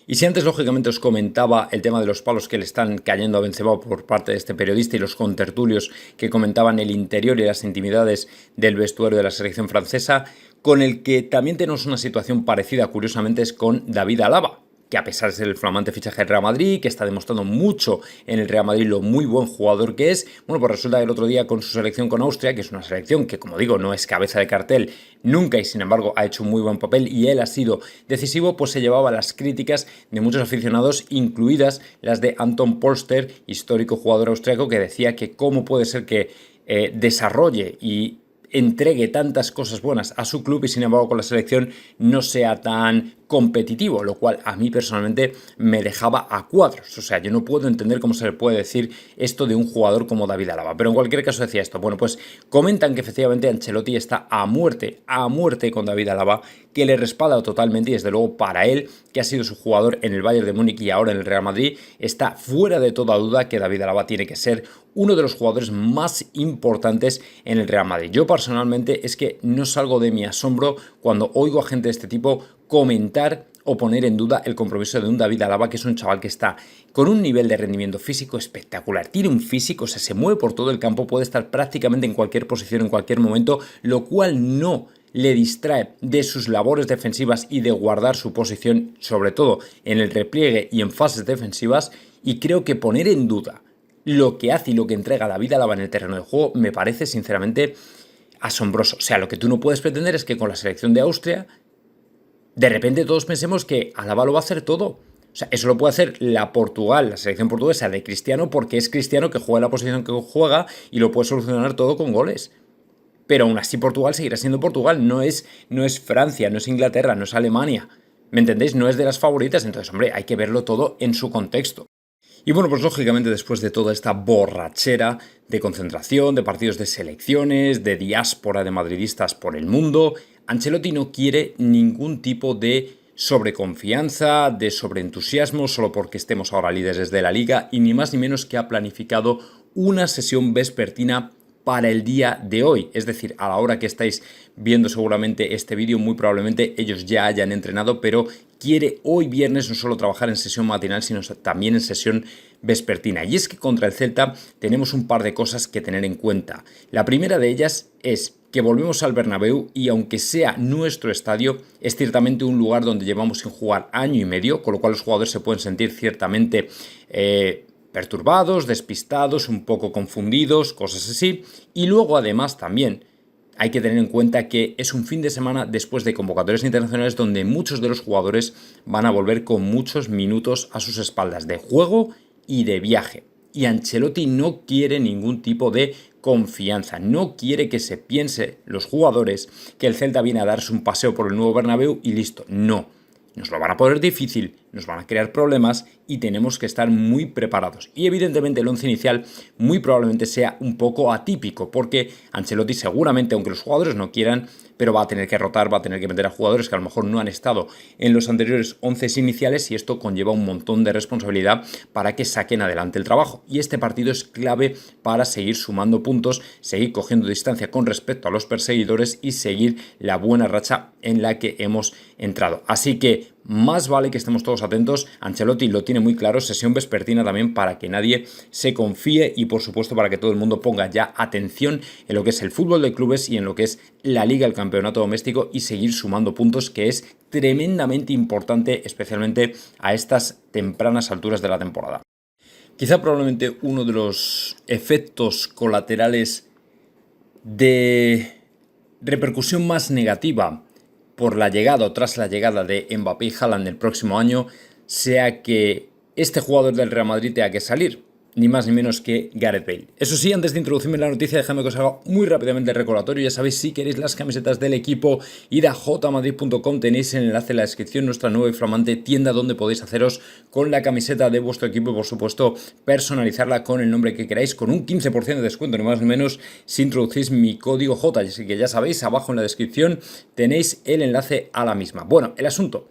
Y si antes, lógicamente, os comentaba el tema de los palos que le están cayendo a Benzema por parte de este periodista y los contertulios que comentaban el interior y las intimidades del vestuario de la selección francesa, con el que también tenemos una situación parecida, curiosamente, es con David Alaba, que a pesar de ser el flamante fichaje del Real Madrid, que está demostrando mucho en el Real Madrid lo muy buen jugador que es, bueno, pues resulta que el otro día con su selección con Austria, que es una selección que, como digo, no es cabeza de cartel nunca y sin embargo ha hecho un muy buen papel y él ha sido decisivo, pues se llevaba las críticas de muchos aficionados, incluidas las de Anton Polster, histórico jugador austriaco, que decía que cómo puede ser que desarrolle y entregue tantas cosas buenas a su club y sin embargo con la selección no sea tan competitivo, lo cual a mí personalmente me dejaba a cuadros. O sea, yo no puedo entender cómo se le puede decir esto de un jugador como David Alaba. Pero en cualquier caso decía esto. Bueno, pues comentan que efectivamente Ancelotti está a muerte con David Alaba, que le respalda totalmente y desde luego para él, que ha sido su jugador en el Bayern de Múnich y ahora en el Real Madrid, está fuera de toda duda que David Alaba tiene que ser uno de los jugadores más importantes en el Real Madrid. Yo personalmente es que no salgo de mi asombro cuando oigo a gente de este tipo comentar o poner en duda el compromiso de un David Alaba, que es un chaval que está con un nivel de rendimiento físico espectacular. Tiene un físico, o sea, se mueve por todo el campo, puede estar prácticamente en cualquier posición, en cualquier momento, lo cual no le distrae de sus labores defensivas y de guardar su posición, sobre todo en el repliegue y en fases defensivas, y creo que poner en duda lo que hace y lo que entrega David Alaba en el terreno de juego me parece sinceramente asombroso. O sea, lo que tú no puedes pretender es que con la selección de Austria de repente todos pensemos que Alaba lo va a hacer todo. O sea, eso lo puede hacer la Portugal, la selección portuguesa de Cristiano, porque es Cristiano que juega en la posición que juega y lo puede solucionar todo con goles. Pero aún así Portugal seguirá siendo Portugal, no es Francia, no es Inglaterra, no es Alemania. ¿Me entendéis? No es de las favoritas, entonces, hombre, hay que verlo todo en su contexto. Y bueno, pues lógicamente después de toda esta borrachera de concentración, de partidos de selecciones, de diáspora de madridistas por el mundo, Ancelotti no quiere ningún tipo de sobreconfianza, de sobreentusiasmo, solo porque estemos ahora líderes de la liga, y ni más ni menos que ha planificado una sesión vespertina para el día de hoy, es decir, a la hora que estáis viendo seguramente este vídeo, muy probablemente ellos ya hayan entrenado, pero quiere hoy viernes no solo trabajar en sesión matinal, sino también en sesión vespertina. Y es que contra el Celta tenemos un par de cosas que tener en cuenta. La primera de ellas es que volvemos al Bernabéu y aunque sea nuestro estadio, es ciertamente un lugar donde llevamos sin jugar año y medio, con lo cual los jugadores se pueden sentir ciertamente perturbados, despistados, un poco confundidos, cosas así. Y luego además también hay que tener en cuenta que es un fin de semana después de convocatorias internacionales donde muchos de los jugadores van a volver con muchos minutos a sus espaldas de juego y de viaje. Y Ancelotti no quiere ningún tipo de confianza, no quiere que se piense los jugadores que el Celta viene a darse un paseo por el nuevo Bernabéu y listo. No. Nos lo van a poner difícil, nos van a crear problemas y tenemos que estar muy preparados. Y evidentemente el once inicial muy probablemente sea un poco atípico porque Ancelotti seguramente, aunque los jugadores no quieran, pero va a tener que rotar, va a tener que meter a jugadores que a lo mejor no han estado en los anteriores 11 iniciales y esto conlleva un montón de responsabilidad para que saquen adelante el trabajo. Y este partido es clave para seguir sumando puntos, seguir cogiendo distancia con respecto a los perseguidores y seguir la buena racha en la que hemos entrado. Así que más vale que estemos todos atentos. Ancelotti lo tiene muy claro, sesión vespertina también para que nadie se confíe y por supuesto para que todo el mundo ponga ya atención en lo que es el fútbol de clubes y en lo que es la liga, el campeonato doméstico y seguir sumando puntos, que es tremendamente importante, especialmente a estas tempranas alturas de la temporada. Quizá probablemente uno de los efectos colaterales de repercusión más negativa por la llegada o tras la llegada de Mbappé y Haaland el próximo año sea que este jugador del Real Madrid tenga que salir, ni más ni menos que Gareth Bale. Eso sí, antes de introducirme en la noticia, dejadme que os haga muy rápidamente el recordatorio. Ya sabéis, si queréis las camisetas del equipo, id a jmadrid.com, tenéis el enlace en la descripción, nuestra nueva y flamante tienda donde podéis haceros con la camiseta de vuestro equipo y por supuesto personalizarla con el nombre que queráis, con un 15% de descuento, ni más ni menos, si introducís mi código J. Así que ya sabéis, abajo en la descripción tenéis el enlace a la misma. Bueno, el asunto.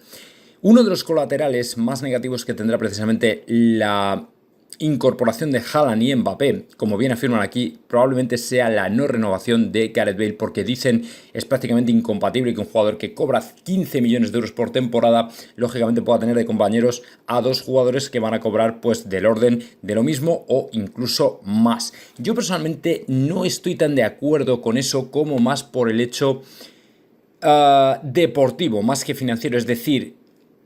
Uno de los colaterales más negativos que tendrá precisamente la incorporación de Haaland y Mbappé, como bien afirman aquí, probablemente sea la no renovación de Gareth Bale, porque dicen es prácticamente incompatible que un jugador que cobra 15 millones de euros por temporada, lógicamente pueda tener de compañeros a dos jugadores que van a cobrar pues del orden de lo mismo o incluso más. Yo personalmente no estoy tan de acuerdo con eso, como más por el hecho deportivo, más que financiero, es decir,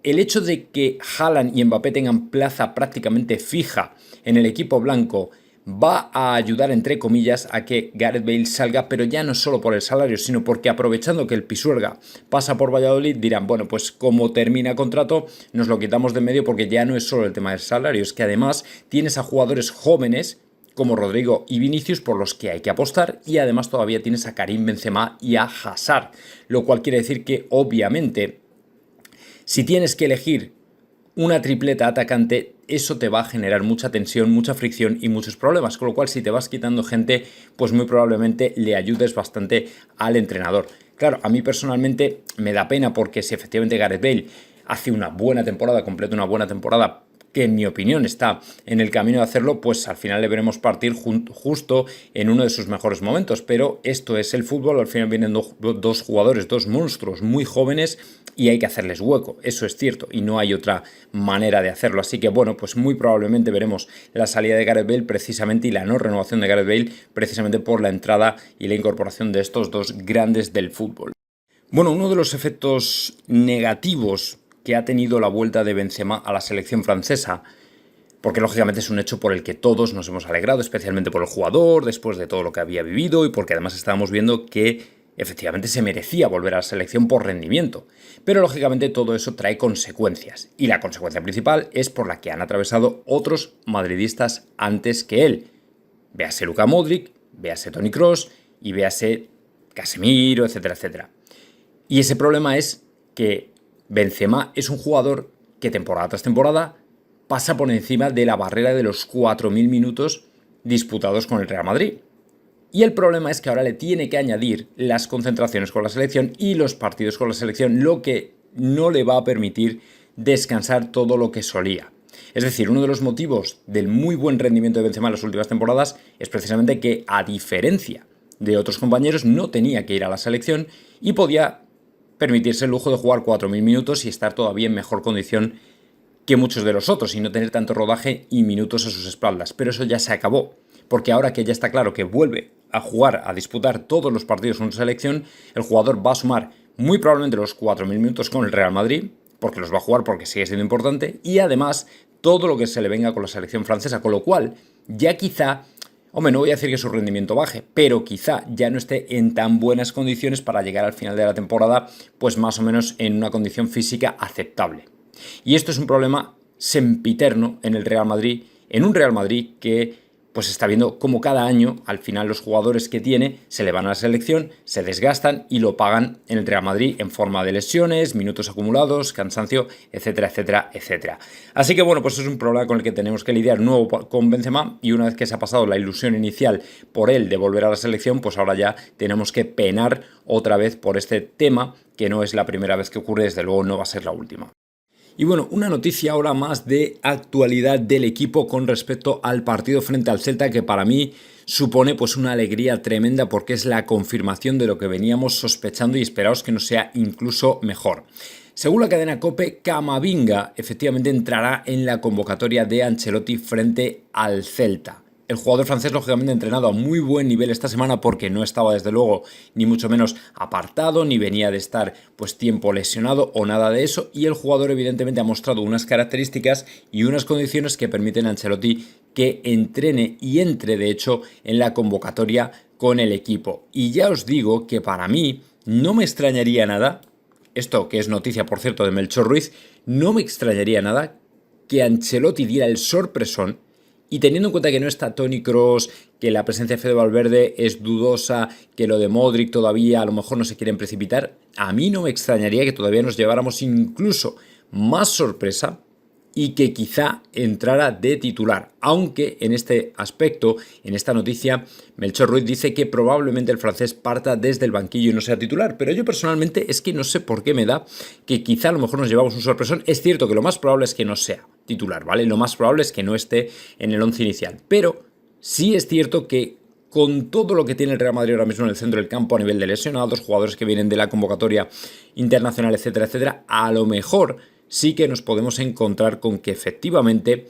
el hecho de que Haaland y Mbappé tengan plaza prácticamente fija en el equipo blanco va a ayudar, entre comillas, a que Gareth Bale salga, pero ya no solo por el salario, sino porque aprovechando que el Pisuerga pasa por Valladolid, dirán, bueno, pues como termina contrato, nos lo quitamos de en medio, porque ya no es solo el tema del salario, es que además tienes a jugadores jóvenes como Rodrigo y Vinicius por los que hay que apostar, y además todavía tienes a Karim Benzema y a Hazard, lo cual quiere decir que obviamente si tienes que elegir una tripleta atacante, eso te va a generar mucha tensión, mucha fricción y muchos problemas, con lo cual si te vas quitando gente, pues muy probablemente le ayudes bastante al entrenador. Claro, a mí personalmente me da pena, porque si efectivamente Gareth Bale hace una buena temporada, completa una buena temporada, que en mi opinión está en el camino de hacerlo, pues al final le veremos partir justo en uno de sus mejores momentos. Pero esto es el fútbol, al final vienen dos jugadores, dos monstruos muy jóvenes, y hay que hacerles hueco, eso es cierto, y no hay otra manera de hacerlo. Así que bueno, pues muy probablemente veremos la salida de Gareth Bale precisamente, y la no renovación de Gareth Bale precisamente por la entrada y la incorporación de estos dos grandes del fútbol. Bueno, uno de los efectos negativos que ha tenido la vuelta de Benzema a la selección francesa, porque lógicamente es un hecho por el que todos nos hemos alegrado, especialmente por el jugador, después de todo lo que había vivido, y porque además estábamos viendo que efectivamente se merecía volver a la selección por rendimiento. Pero lógicamente todo eso trae consecuencias, y la consecuencia principal es por la que han atravesado otros madridistas antes que él. Véase Luka Modric, véase Toni Kroos y véase Casemiro, etcétera, etcétera. Y ese problema es que Benzema es un jugador que temporada tras temporada pasa por encima de la barrera de los 4.000 minutos disputados con el Real Madrid. Y el problema es que ahora le tiene que añadir las concentraciones con la selección y los partidos con la selección, lo que no le va a permitir descansar todo lo que solía. Es decir, uno de los motivos del muy buen rendimiento de Benzema en las últimas temporadas es precisamente que, a diferencia de otros compañeros, no tenía que ir a la selección y podía permitirse el lujo de jugar 4.000 minutos y estar todavía en mejor condición que muchos de los otros, y no tener tanto rodaje y minutos a sus espaldas. Pero eso ya se acabó, porque ahora que ya está claro que vuelve a jugar, a disputar todos los partidos con su selección, el jugador va a sumar muy probablemente los 4.000 minutos con el Real Madrid, porque los va a jugar, porque sigue siendo importante, y además todo lo que se le venga con la selección francesa, con lo cual ya quizá, hombre, no voy a decir que su rendimiento baje, pero quizá ya no esté en tan buenas condiciones para llegar al final de la temporada, pues más o menos en una condición física aceptable. Y esto es un problema sempiterno en el Real Madrid, en un Real Madrid que pues está viendo cómo cada año, al final, los jugadores que tiene se le van a la selección, se desgastan y lo pagan en el Real Madrid en forma de lesiones, minutos acumulados, cansancio, etcétera, etcétera, etcétera. Así que bueno, pues es un problema con el que tenemos que lidiar nuevo con Benzema, y una vez que se ha pasado la ilusión inicial por él de volver a la selección, pues ahora ya tenemos que penar otra vez por este tema, que no es la primera vez que ocurre, desde luego no va a ser la última. Y bueno, una noticia ahora más de actualidad del equipo con respecto al partido frente al Celta, que para mí supone pues una alegría tremenda, porque es la confirmación de lo que veníamos sospechando, y esperaos que no sea incluso mejor. Según la cadena COPE, Camavinga efectivamente entrará en la convocatoria de Ancelotti frente al Celta. El jugador francés, lógicamente, ha entrenado a muy buen nivel esta semana, porque no estaba, desde luego, ni mucho menos apartado, ni venía de estar pues tiempo lesionado o nada de eso, y el jugador evidentemente ha mostrado unas características y unas condiciones que permiten a Ancelotti que entrene y entre, de hecho, en la convocatoria con el equipo. Y ya os digo que para mí no me extrañaría nada, esto que es noticia, por cierto, de Melchor Ruiz, no me extrañaría nada que Ancelotti diera el sorpresón. Y teniendo en cuenta que no está Toni Kroos, que la presencia de Fede Valverde es dudosa, que lo de Modric todavía a lo mejor no se quieren precipitar, a mí no me extrañaría que todavía nos lleváramos incluso más sorpresa y que quizá entrara de titular. Aunque en este aspecto, en esta noticia, Melchor Ruiz dice que probablemente el francés parta desde el banquillo y no sea titular. Pero yo personalmente es que no sé por qué me da que quizá a lo mejor nos llevamos un sorpresón. Es cierto que lo más probable es que no sea. titular, ¿vale? Lo más probable es que no esté en el 11 inicial, pero sí es cierto que con todo lo que tiene el Real Madrid ahora mismo en el centro del campo a nivel de lesionados, jugadores que vienen de la convocatoria internacional, etcétera, etcétera, a lo mejor sí que nos podemos encontrar con que efectivamente,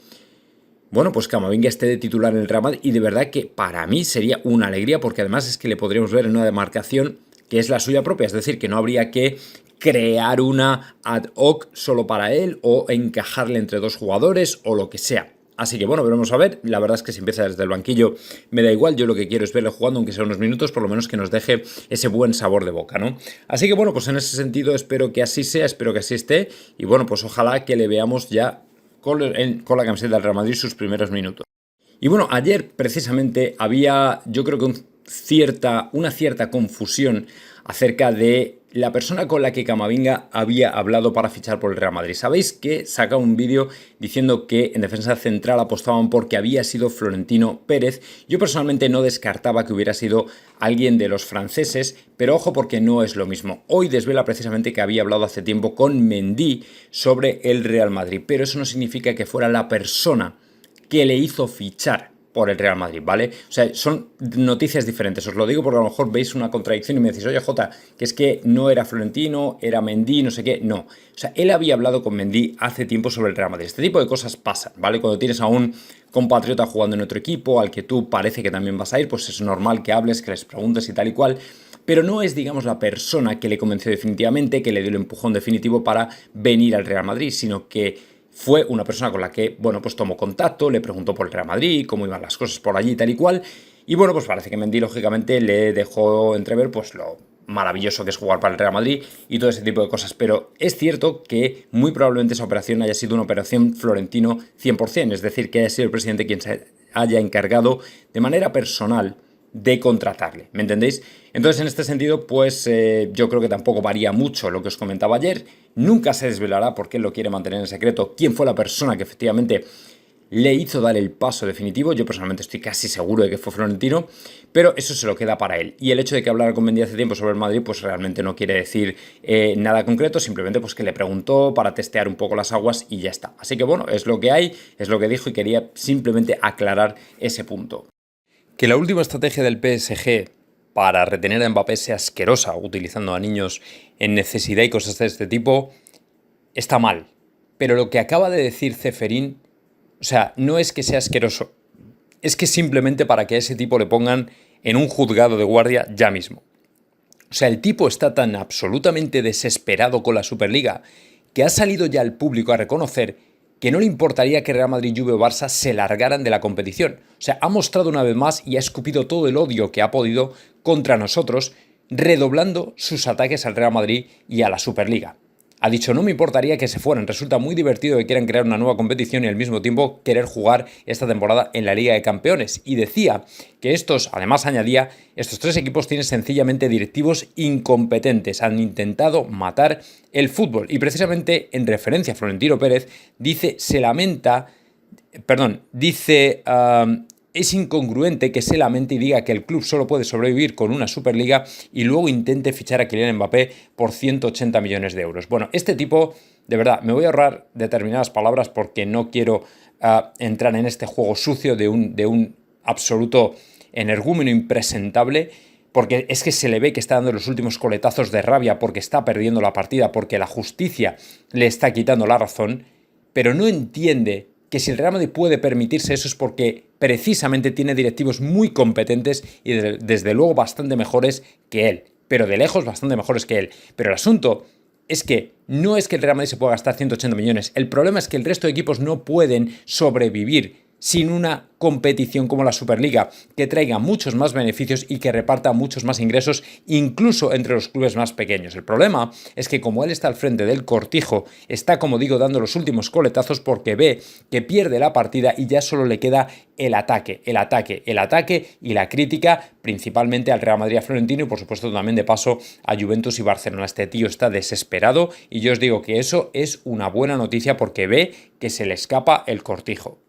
bueno, pues Camavinga esté de titular en el Real Madrid y de verdad que para mí sería una alegría porque además es que le podríamos ver en una demarcación que es la suya propia, es decir, que no habría que crear una ad hoc solo para él o encajarle entre dos jugadores o lo que sea. Así que bueno, veremos a ver. La verdad es que si empieza desde el banquillo me da igual. Yo lo que quiero es verle jugando, aunque sea unos minutos, por lo menos que nos deje ese buen sabor de boca, ¿no? Así que bueno, pues en ese sentido espero que así sea, espero que así esté. Y bueno, pues ojalá que le veamos ya con la camiseta del Real Madrid sus primeros minutos. Y bueno, ayer precisamente había, yo creo que una cierta confusión acerca de la persona con la que Camavinga había hablado para fichar por el Real Madrid. Sabéis que saca un vídeo diciendo que en defensa central apostaban porque había sido Florentino Pérez. Yo personalmente no descartaba que hubiera sido alguien de los franceses, pero ojo porque no es lo mismo. Hoy desvela precisamente que había hablado hace tiempo con Mendy sobre el Real Madrid, pero eso no significa que fuera la persona que le hizo fichar por el Real Madrid, ¿vale? O sea, son noticias diferentes, os lo digo porque a lo mejor veis una contradicción y me decís, oye Jota, que es que no era Florentino, era Mendy, no sé qué, no. O sea, él había hablado con Mendy hace tiempo sobre el Real Madrid. Este tipo de cosas pasan, ¿vale? Cuando tienes a un compatriota jugando en otro equipo, al que tú parece que también vas a ir, pues es normal que hables, que les preguntes y tal y cual, pero no es, digamos, la persona que le convenció definitivamente, que le dio el empujón definitivo para venir al Real Madrid, sino que fue una persona con la que, bueno, pues tomó contacto, le preguntó por el Real Madrid, cómo iban las cosas por allí, tal y cual. Y bueno, pues parece que Mendy, lógicamente, le dejó entrever, pues lo maravilloso que es jugar para el Real Madrid y todo ese tipo de cosas. Pero es cierto que muy probablemente esa operación haya sido una operación Florentino 100%, es decir, que haya sido el presidente quien se haya encargado de manera personal de contratarle, ¿me entendéis? Entonces, en este sentido, pues yo creo que tampoco varía mucho lo que os comentaba ayer. Nunca se desvelará, porque él lo quiere mantener en secreto, quién fue la persona que efectivamente le hizo dar el paso definitivo. Yo personalmente estoy casi seguro de que fue Florentino, pero eso se lo queda para él. Y el hecho de que hablara con Mendy hace tiempo sobre el Madrid, pues realmente no quiere decir nada concreto, simplemente pues que le preguntó para testear un poco las aguas y ya está. Así que bueno, es lo que hay, es lo que dijo y quería simplemente aclarar ese punto. Que la última estrategia del PSG para retener a Mbappé sea asquerosa, utilizando a niños en necesidad y cosas de este tipo, está mal. Pero lo que acaba de decir Ceferín, o sea, no es que sea asqueroso, es que simplemente para que a ese tipo le pongan en un juzgado de guardia ya mismo. O sea, el tipo está tan absolutamente desesperado con la Superliga que ha salido ya al público a reconocer que no le importaría que Real Madrid, Juve o Barça se largaran de la competición. O sea, ha mostrado una vez más y ha escupido todo el odio que ha podido contra nosotros, redoblando sus ataques al Real Madrid y a la Superliga. Ha dicho, no me importaría que se fueran, resulta muy divertido que quieran crear una nueva competición y al mismo tiempo querer jugar esta temporada en la Liga de Campeones. Y decía que además añadía, estos tres equipos tienen sencillamente directivos incompetentes, han intentado matar el fútbol. Y precisamente en referencia a Florentino Pérez, es incongruente que se lamente y diga que el club solo puede sobrevivir con una Superliga y luego intente fichar a Kylian Mbappé por 180 millones de euros. Bueno, este tipo, de verdad, me voy a ahorrar determinadas palabras porque no quiero entrar en este juego sucio de un absoluto energúmeno impresentable, porque es que se le ve que está dando los últimos coletazos de rabia porque está perdiendo la partida, porque la justicia le está quitando la razón, pero no entiende que si el Real Madrid puede permitirse eso es porque precisamente tiene directivos muy competentes y desde luego bastante mejores que él, pero de lejos bastante mejores que él. Pero el asunto es que no es que el Real Madrid se pueda gastar 180 millones, el problema es que el resto de equipos no pueden sobrevivir sin una competición como la Superliga, que traiga muchos más beneficios y que reparta muchos más ingresos, incluso entre los clubes más pequeños. El problema es que como él está al frente del cortijo, está, como digo, dando los últimos coletazos porque ve que pierde la partida y ya solo le queda el ataque y la crítica, principalmente al Real Madrid, a Florentino y por supuesto también de paso a Juventus y Barcelona. Este tío está desesperado y yo os digo que eso es una buena noticia porque ve que se le escapa el cortijo.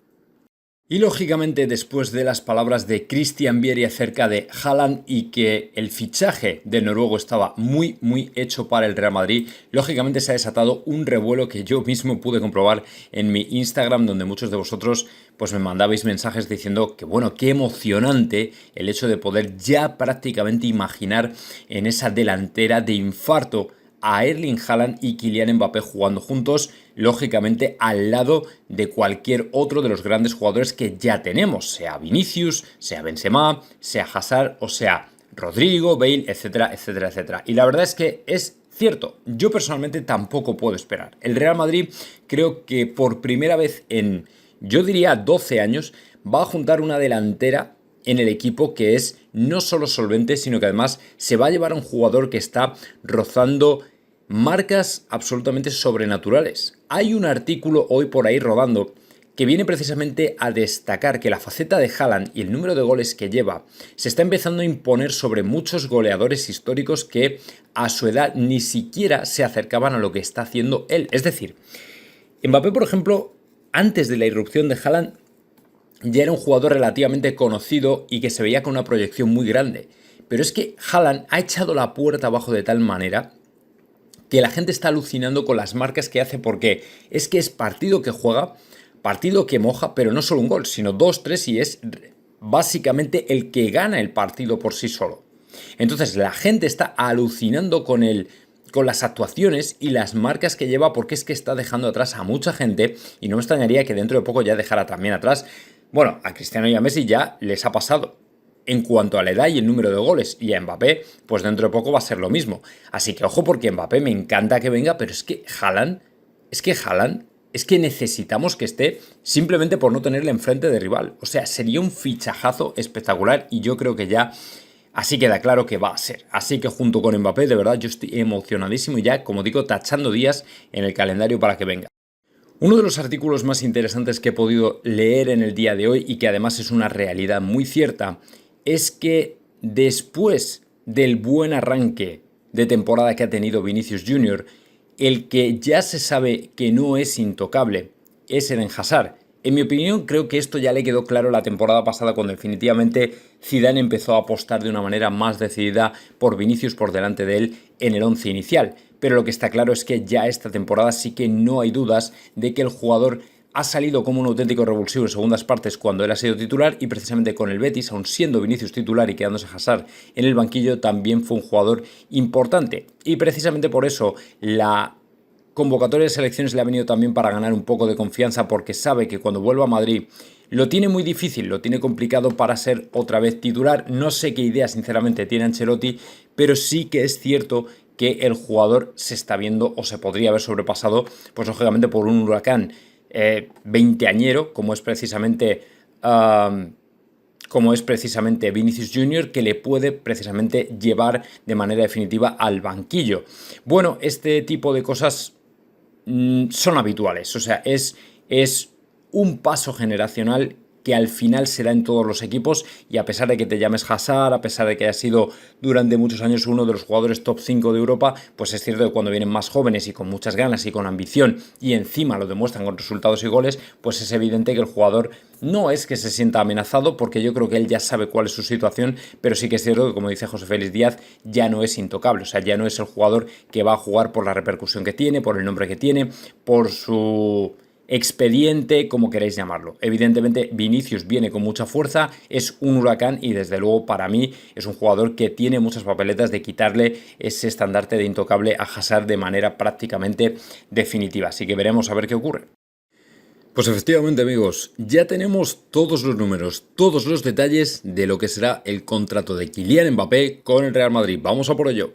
Y lógicamente después de las palabras de Christian Vieri acerca de Haaland y que el fichaje del noruego estaba muy hecho para el Real Madrid, lógicamente se ha desatado un revuelo que yo mismo pude comprobar en mi Instagram, donde muchos de vosotros pues me mandabais mensajes diciendo que bueno, qué emocionante el hecho de poder ya prácticamente imaginar en esa delantera de infarto a Erling Haaland y Kylian Mbappé jugando juntos, lógicamente al lado de cualquier otro de los grandes jugadores que ya tenemos, sea Vinicius, sea Benzema, sea Hazard o sea Rodrigo, Bale, etcétera, etcétera, etcétera. Y la verdad es que es cierto, yo personalmente tampoco puedo esperar. El Real Madrid creo que por primera vez en, yo diría 12 años, va a juntar una delantera en el equipo que es no solo solvente, sino que además se va a llevar a un jugador que está rozando marcas absolutamente sobrenaturales. Hay un artículo hoy por ahí rodando que viene precisamente a destacar que la faceta de Haaland y el número de goles que lleva se está empezando a imponer sobre muchos goleadores históricos que a su edad ni siquiera se acercaban a lo que está haciendo él. Es decir, Mbappé, por ejemplo, antes de la irrupción de Haaland, ya era un jugador relativamente conocido y que se veía con una proyección muy grande. Pero es que Haaland ha echado la puerta abajo de tal manera que la gente está alucinando con las marcas que hace, porque es que es partido que juega, partido que moja, pero no solo un gol, sino 2, 3 y es básicamente el que gana el partido por sí solo. Entonces la gente está alucinando con las actuaciones y las marcas que lleva, porque es que está dejando atrás a mucha gente y no me extrañaría que dentro de poco ya dejara también atrás. Bueno, a Cristiano y a Messi ya les ha pasado en cuanto a la edad y el número de goles, y a Mbappé pues dentro de poco va a ser lo mismo. Así que ojo, porque Mbappé me encanta que venga, pero es que Haaland es que necesitamos que esté simplemente por no tenerle enfrente de rival. O sea, sería un fichajazo espectacular y yo creo que ya así queda claro que va a ser. Así que junto con Mbappé, de verdad, yo estoy emocionadísimo y ya, como digo, tachando días en el calendario para que venga. Uno de los artículos más interesantes que he podido leer en el día de hoy y que además es una realidad muy cierta es que después del buen arranque de temporada que ha tenido Vinicius Jr., el que ya se sabe que no es intocable es Eden Hazard. En mi opinión, creo que esto ya le quedó claro la temporada pasada cuando definitivamente Zidane empezó a apostar de una manera más decidida por Vinicius por delante de él en el once inicial. Pero lo que está claro es que ya esta temporada sí que no hay dudas de que el jugador ha salido como un auténtico revulsivo en segundas partes cuando él ha sido titular, y precisamente con el Betis, aun siendo Vinicius titular y quedándose Hazard en el banquillo, también fue un jugador importante. Y precisamente por eso la convocatoria de selecciones le ha venido también para ganar un poco de confianza, porque sabe que cuando vuelva a Madrid lo tiene muy difícil, lo tiene complicado para ser otra vez titular. No sé qué idea sinceramente tiene Ancelotti, pero sí que es cierto que el jugador se está viendo o se podría haber sobrepasado, pues lógicamente por un huracán veinteañero como es precisamente Vinicius Jr., que le puede precisamente llevar de manera definitiva al banquillo. Bueno, este tipo de cosas son habituales, o sea, es un paso generacional que al final se da en todos los equipos, y a pesar de que te llames Hazard, a pesar de que haya sido durante muchos años uno de los jugadores top 5 de Europa, pues es cierto que cuando vienen más jóvenes y con muchas ganas y con ambición y encima lo demuestran con resultados y goles, pues es evidente que el jugador no es que se sienta amenazado, porque yo creo que él ya sabe cuál es su situación, pero sí que es cierto que, como dice José Félix Díaz, ya no es intocable, o sea, ya no es el jugador que va a jugar por la repercusión que tiene, por el nombre que tiene, por su expediente, como queréis llamarlo. Evidentemente Vinicius viene con mucha fuerza, es un huracán y desde luego para mí es un jugador que tiene muchas papeletas de quitarle ese estandarte de intocable a Hazard de manera prácticamente definitiva. Así que veremos a ver qué ocurre. Pues efectivamente, amigos, ya tenemos todos los números, todos los detalles de lo que será el contrato de Kylian Mbappé con el Real Madrid. Vamos a por ello.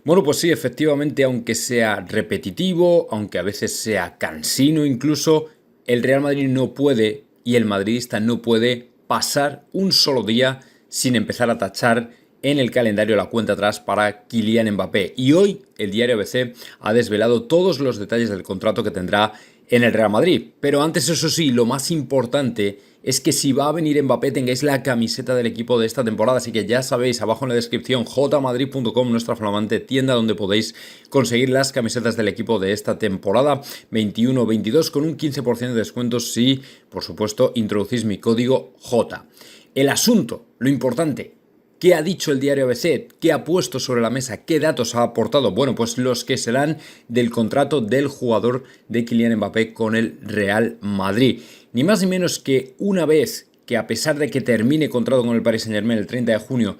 Bueno, pues sí, efectivamente, aunque sea repetitivo, aunque a veces sea cansino incluso, el Real Madrid no puede, y el madridista no puede, pasar un solo día sin empezar a tachar en el calendario la cuenta atrás para Kylian Mbappé. Y hoy el diario ABC ha desvelado todos los detalles del contrato que tendrá en el Real Madrid. Pero antes, eso sí, lo más importante es que si va a venir Mbappé tengáis la camiseta del equipo de esta temporada, así que ya sabéis, abajo en la descripción, jmadrid.com, nuestra flamante tienda donde podéis conseguir las camisetas del equipo de esta temporada 21-22 con un 15% de descuento si, por supuesto, introducís mi código J. El asunto, lo importante, ¿qué ha dicho el diario ABC? ¿Qué ha puesto sobre la mesa? ¿Qué datos ha aportado? Bueno, pues los que serán del contrato del jugador de Kylian Mbappé con el Real Madrid. Ni más ni menos que una vez que, a pesar de que termine contrato con el Paris Saint-Germain el 30 de junio,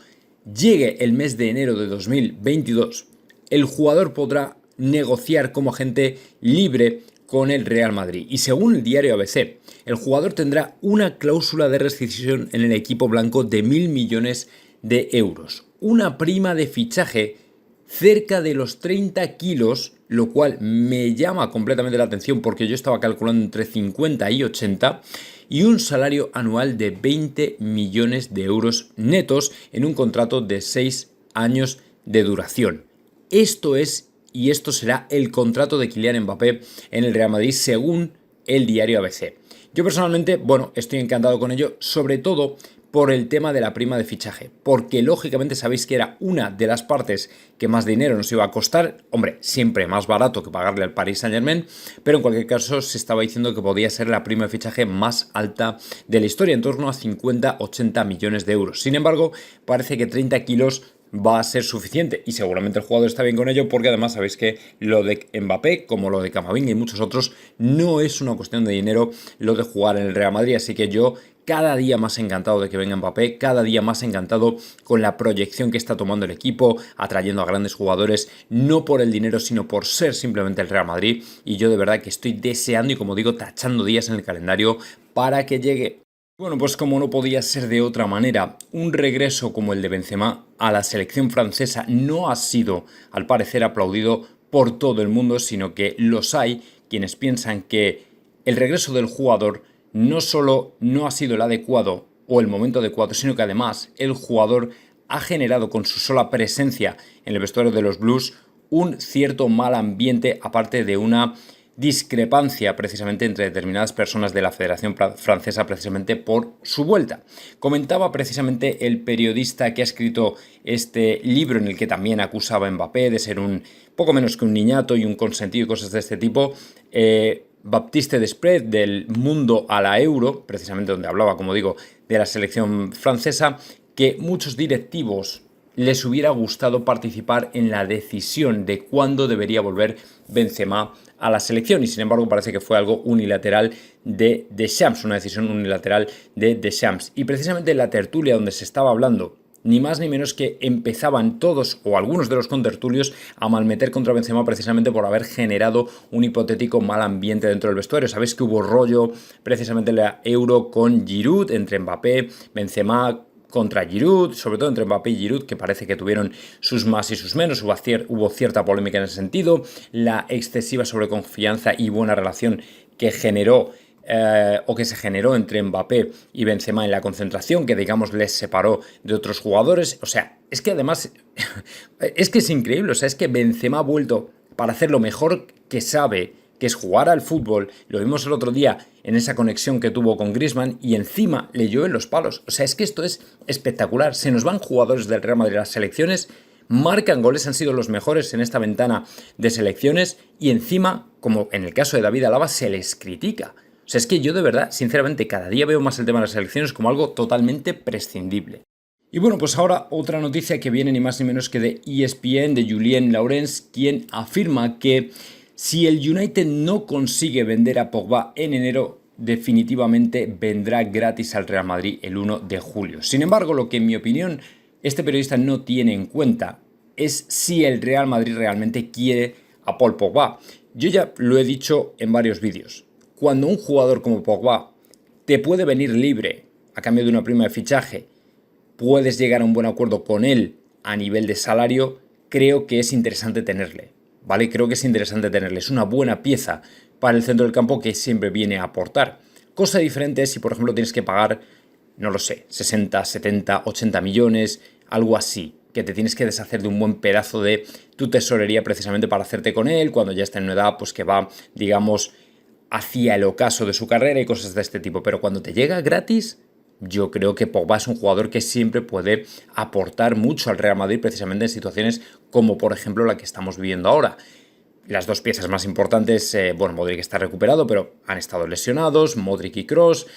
llegue el mes de enero de 2022, el jugador podrá negociar como agente libre con el Real Madrid. Y según el diario ABC, el jugador tendrá una cláusula de rescisión en el equipo blanco de 1.000 millones de euros. Una prima de fichaje cerca de los 30 kilos, lo cual me llama completamente la atención porque yo estaba calculando entre 50 y 80, y un salario anual de 20 millones de euros netos en un contrato de 6 años de duración. Esto es, y esto será el contrato de Kylian Mbappé en el Real Madrid según el diario ABC. Yo personalmente, bueno, estoy encantado con ello, sobre todo por el tema de la prima de fichaje, porque lógicamente sabéis que era una de las partes que más dinero nos iba a costar, hombre, siempre más barato que pagarle al Paris Saint-Germain, pero en cualquier caso se estaba diciendo que podía ser la prima de fichaje más alta de la historia, en torno a 50-80 millones de euros. Sin embargo, parece que 30 kilos va a ser suficiente y seguramente el jugador está bien con ello porque además sabéis que lo de Mbappé, como lo de Camavinga y muchos otros, no es una cuestión de dinero lo de jugar en el Real Madrid, así que yo cada día más encantado de que venga Mbappé, cada día más encantado con la proyección que está tomando el equipo, atrayendo a grandes jugadores, no por el dinero, sino por ser simplemente el Real Madrid. Y yo de verdad que estoy deseando y, como digo, tachando días en el calendario para que llegue. Bueno, pues como no podía ser de otra manera, un regreso como el de Benzema a la selección francesa no ha sido, al parecer, aplaudido por todo el mundo, sino que los hay quienes piensan que el regreso del jugador no solo no ha sido el adecuado o el momento adecuado, sino que además el jugador ha generado con su sola presencia en el vestuario de los Blues un cierto mal ambiente, aparte de una discrepancia precisamente entre determinadas personas de la Federación Francesa precisamente por su vuelta. Comentaba precisamente el periodista que ha escrito este libro en el que también acusaba a Mbappé de ser un poco menos que un niñato y un consentido y cosas de este tipo, Baptiste Desprez, del Mundo a la Euro, precisamente donde hablaba, como digo, de la selección francesa, que muchos directivos les hubiera gustado participar en la decisión de cuándo debería volver Benzema a la selección y sin embargo parece que fue algo unilateral de Deschamps, una decisión unilateral de Deschamps. Y precisamente en la tertulia donde se estaba hablando, ni más ni menos que empezaban todos o algunos de los contertulios a malmeter contra Benzema precisamente por haber generado un hipotético mal ambiente dentro del vestuario. Sabéis que hubo rollo precisamente en la Euro con Giroud, entre Mbappé, Benzema contra Giroud, sobre todo entre Mbappé y Giroud, que parece que tuvieron sus más y sus menos, hubo cierta polémica en ese sentido, la excesiva sobreconfianza y buena relación que generó o que se generó entre Mbappé y Benzema en la concentración, que digamos les separó de otros jugadores. O sea, es que además es que es increíble, o sea, es que Benzema ha vuelto para hacer lo mejor que sabe, que es jugar al fútbol. Lo vimos el otro día en esa conexión que tuvo con Griezmann y encima le llueven los palos. O sea, es que esto es espectacular. Se nos van jugadores del Real Madrid a las selecciones, marcan goles, han sido los mejores en esta ventana de selecciones y encima, como en el caso de David Alaba, se les critica. O sea, es que yo de verdad, sinceramente, cada día veo más el tema de las selecciones como algo totalmente prescindible. Y bueno, pues ahora otra noticia que viene ni más ni menos que de ESPN, de Julien Laurens, quien afirma que si el United no consigue vender a Pogba en enero, definitivamente vendrá gratis al Real Madrid el 1 de julio. Sin embargo, lo que en mi opinión este periodista no tiene en cuenta es si el Real Madrid realmente quiere a Paul Pogba. Yo ya lo he dicho en varios vídeos. Cuando un jugador como Pogba te puede venir libre a cambio de una prima de fichaje, puedes llegar a un buen acuerdo con él a nivel de salario, creo que es interesante tenerle, ¿vale? Creo que es interesante tenerle. Es una buena pieza para el centro del campo que siempre viene a aportar. Cosa diferente es si, por ejemplo, tienes que pagar, no lo sé, 60, 70, 80 millones, algo así, que te tienes que deshacer de un buen pedazo de tu tesorería precisamente para hacerte con él, cuando ya está en una edad pues que va, digamos, hacia el ocaso de su carrera y cosas de este tipo. Pero cuando te llega gratis, yo creo que Pogba es un jugador que siempre puede aportar mucho al Real Madrid, precisamente en situaciones como por ejemplo la que estamos viviendo ahora. Las dos piezas más importantes, bueno, Modric está recuperado, pero han estado lesionados, Modric y Kroos,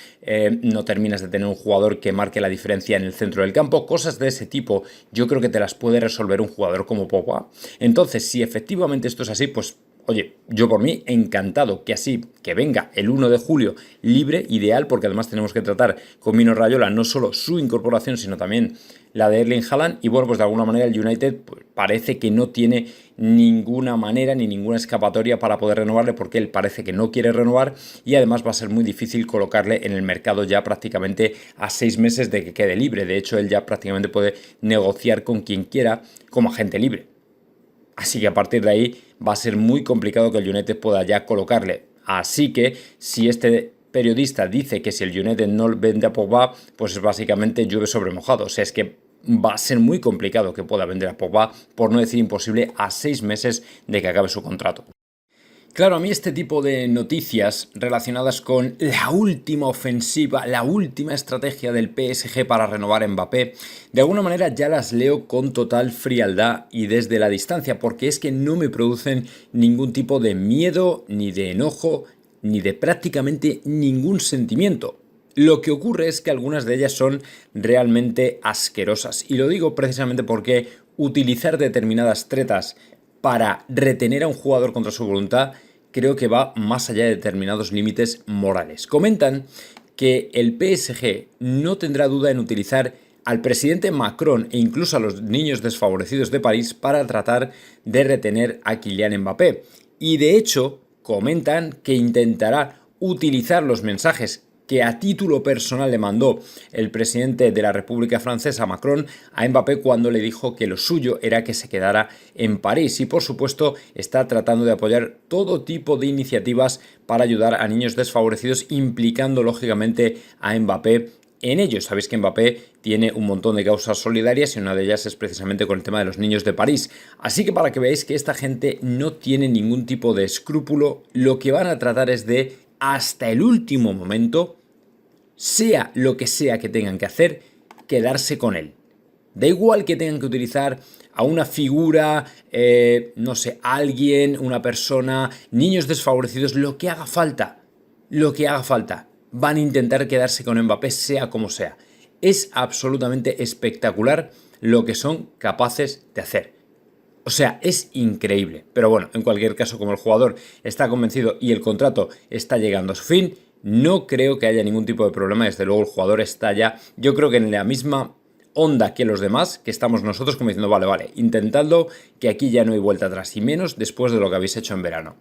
no terminas de tener un jugador que marque la diferencia en el centro del campo, cosas de ese tipo, yo creo que te las puede resolver un jugador como Pogba. Entonces, si efectivamente esto es así, pues oye, yo por mí encantado que así, que venga el 1 de julio libre, ideal, porque además tenemos que tratar con Mino Raiola no solo su incorporación, sino también la de Erling Haaland. Y bueno, pues de alguna manera el United pues, parece que no tiene ninguna manera ni ninguna escapatoria para poder renovarle, porque él parece que no quiere renovar y además va a ser muy difícil colocarle en el mercado ya prácticamente a 6 meses de que quede libre. De hecho, él ya prácticamente puede negociar con quien quiera como agente libre. Así que a partir de ahí va a ser muy complicado que el United pueda ya colocarle. Así que si este periodista dice que si el United no vende a Pogba, pues básicamente llueve sobre mojado. O sea, es que va a ser muy complicado que pueda vender a Pogba, por no decir imposible, a 6 meses de que acabe su contrato. Claro, a mí este tipo de noticias relacionadas con la última ofensiva, la última estrategia del PSG para renovar a Mbappé, de alguna manera ya las leo con total frialdad y desde la distancia, porque es que no me producen ningún tipo de miedo, ni de enojo, ni de prácticamente ningún sentimiento. Lo que ocurre es que algunas de ellas son realmente asquerosas, y lo digo precisamente porque utilizar determinadas tretas para retener a un jugador contra su voluntad creo que va más allá de determinados límites morales. Comentan que el PSG no tendrá duda en utilizar al presidente Macron e incluso a los niños desfavorecidos de París para tratar de retener a Kylian Mbappé. Y de hecho, comentan que intentará utilizar los mensajes que a título personal le mandó el presidente de la República Francesa, Macron, a Mbappé cuando le dijo que lo suyo era que se quedara en París. Y por supuesto está tratando de apoyar todo tipo de iniciativas para ayudar a niños desfavorecidos, implicando lógicamente a Mbappé en ello. Sabéis que Mbappé tiene un montón de causas solidarias y una de ellas es precisamente con el tema de los niños de París. Así que para que veáis que esta gente no tiene ningún tipo de escrúpulo, lo que van a tratar es de, hasta el último momento, sea lo que sea que tengan que hacer, quedarse con él. Da igual que tengan que utilizar a una figura, no sé, alguien, una persona, niños desfavorecidos, lo que haga falta. Van a intentar quedarse con Mbappé sea como sea. Es absolutamente espectacular lo que son capaces de hacer. O sea, es increíble. Pero bueno, en cualquier caso, como el jugador está convencido y el contrato está llegando a su fin, no creo que haya ningún tipo de problema. Desde luego el jugador está ya, yo creo que en la misma onda que los demás, que estamos nosotros como diciendo, vale, intentadlo, que aquí ya no hay vuelta atrás, y menos después de lo que habéis hecho en verano.